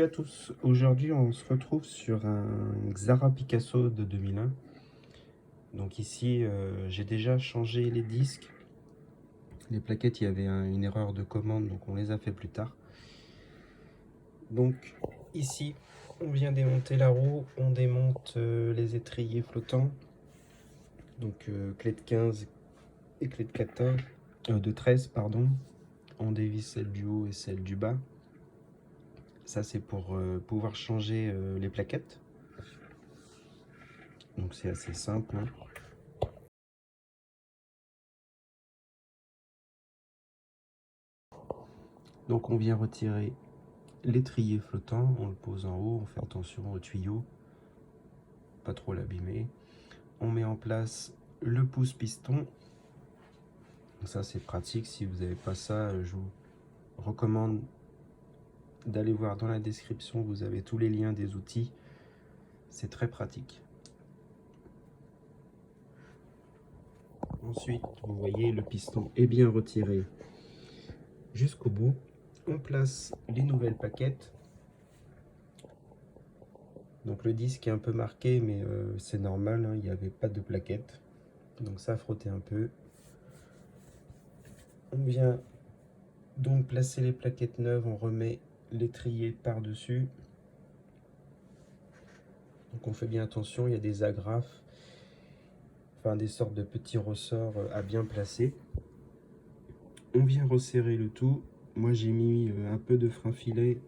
tous, aujourd'hui on se retrouve sur un Xara Picasso de 2001. Donc ici j'ai déjà changé les disques, les plaquettes il y avait une erreur de commande donc on les a fait plus tard. Donc ici on vient démonter la roue, on démonte les étriers flottants, donc clé de 15 et clé de 14, de 13 pardon, on dévisse celle du haut et celle du bas. Ça c'est pour pouvoir changer les plaquettes. Donc c'est assez simple, hein. Donc on vient retirer l'étrier flottant, on le pose en haut, on fait attention au tuyau, pas trop l'abîmer. On met en place le pouce-piston. Ça c'est pratique, si vous n'avez pas ça, je vous recommande d'aller voir dans la description, vous avez tous les liens des outils. C'est très pratique. Ensuite, vous voyez, le piston est bien retiré jusqu'au bout. On place les nouvelles plaquettes. Donc le disque est un peu marqué, mais c'est normal, hein, il n'y avait pas de plaquettes. Donc ça a frotté un peu. On vient donc placer les plaquettes neuves, on remet l'étrier par-dessus. Donc on fait bien attention, il y a des agrafes, enfin des sortes de petits ressorts à bien placer. On vient resserrer le tout. Moi j'ai mis un peu de frein filet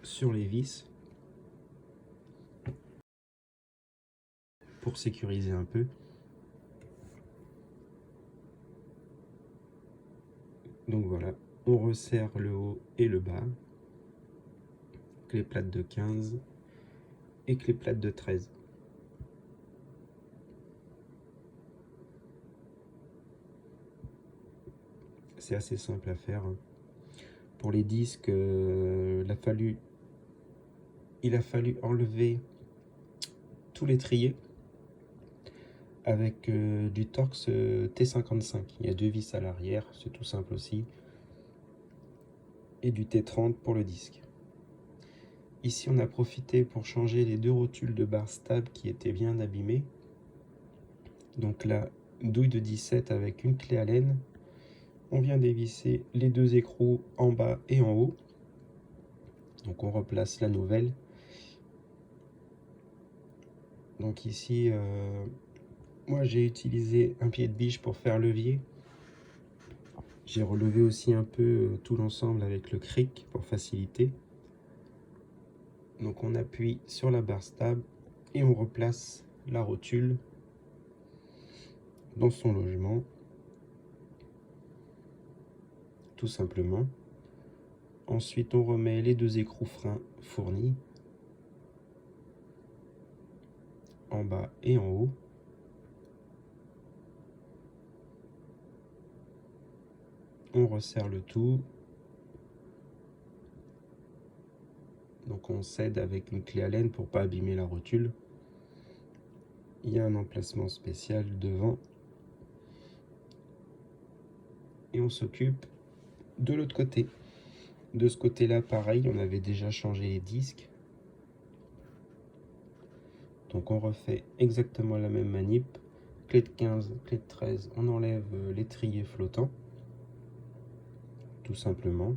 sur les vis pour sécuriser un peu. Donc voilà, on resserre le haut et le bas, clé plate de 15 et clé plate de 13. C'est assez simple à faire. Pour les disques, il a fallu enlever tout l'étrier avec du Torx T55. Il y a deux vis à l'arrière, c'est tout simple aussi. Et du T30 pour le disque. Ici, on a profité pour changer les deux rotules de barre stable qui étaient bien abîmées. Donc la douille de 17 avec une clé Allen. On vient dévisser les deux écrous en bas et en haut. Donc on replace la nouvelle. Donc ici, moi j'ai utilisé un pied de biche pour faire levier. J'ai relevé aussi un peu tout l'ensemble avec le cric pour faciliter. Donc on appuie sur la barre stable et on replace la rotule dans son logement, tout simplement. Ensuite on remet les deux écrous freins fournis, en bas et en haut. On resserre le tout. Donc on cède avec une clé Allen pour pas abîmer la rotule. Il y a un emplacement spécial devant. Et on s'occupe de l'autre côté. De ce côté-là, pareil, on avait déjà changé les disques. Donc on refait exactement la même manip. Clé de 15, clé de 13, on enlève l'étrier flottant. Tout simplement.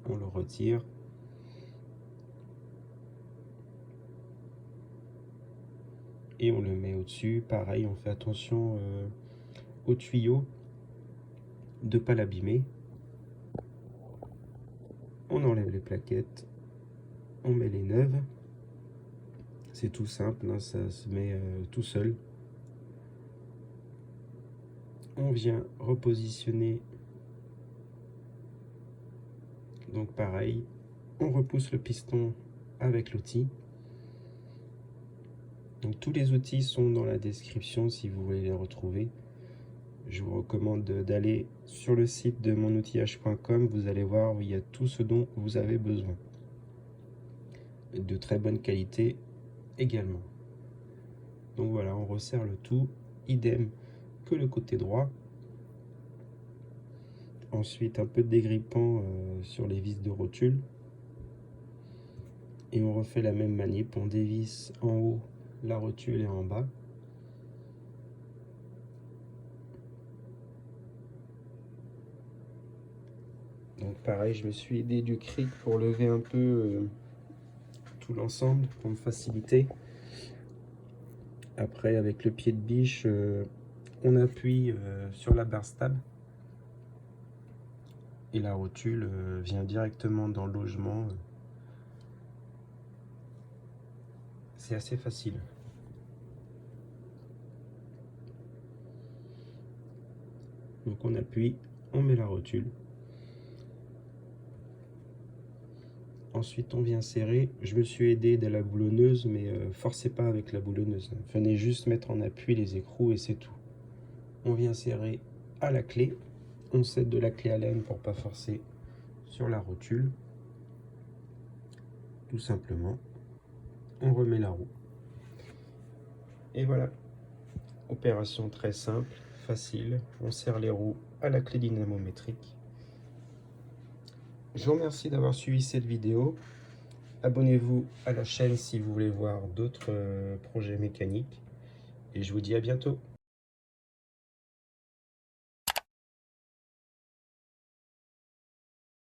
On le retire. Et on le met au-dessus. Pareil, on fait attention au tuyau de ne pas l'abîmer. On enlève les plaquettes. On met les neuves. C'est tout simple, hein, ça se met tout seul. On vient repositionner. Donc pareil, on repousse le piston avec l'outil. Donc tous les outils sont dans la description si vous voulez les retrouver. Je vous recommande d'aller sur le site de monoutillage.com. Vous allez voir où il y a tout ce dont vous avez besoin. De très bonne qualité également. Donc voilà, on resserre le tout. Idem que le côté droit. Ensuite, un peu de dégrippant sur les vis de rotule. Et on refait la même manip, on dévisse en haut la rotule et en bas. Donc pareil, je me suis aidé du cric pour lever un peu tout l'ensemble, pour me faciliter. Après, avec le pied de biche, on appuie sur la barre stable. Et la rotule vient directement dans le logement. C'est assez facile. Donc on appuie, on met la rotule. Ensuite on vient serrer. Je me suis aidé de la boulonneuse, mais forcez pas avec la boulonneuse. Venez juste mettre en appui les écrous et c'est tout. On vient serrer à la clé. On cède de la clé à laine pour pas forcer sur la rotule. Tout simplement. On remet la roue. Et voilà. Opération très simple, facile. On serre les roues à la clé dynamométrique. Je vous remercie d'avoir suivi cette vidéo. Abonnez-vous à la chaîne si vous voulez voir d'autres projets mécaniques. Et je vous dis à bientôt.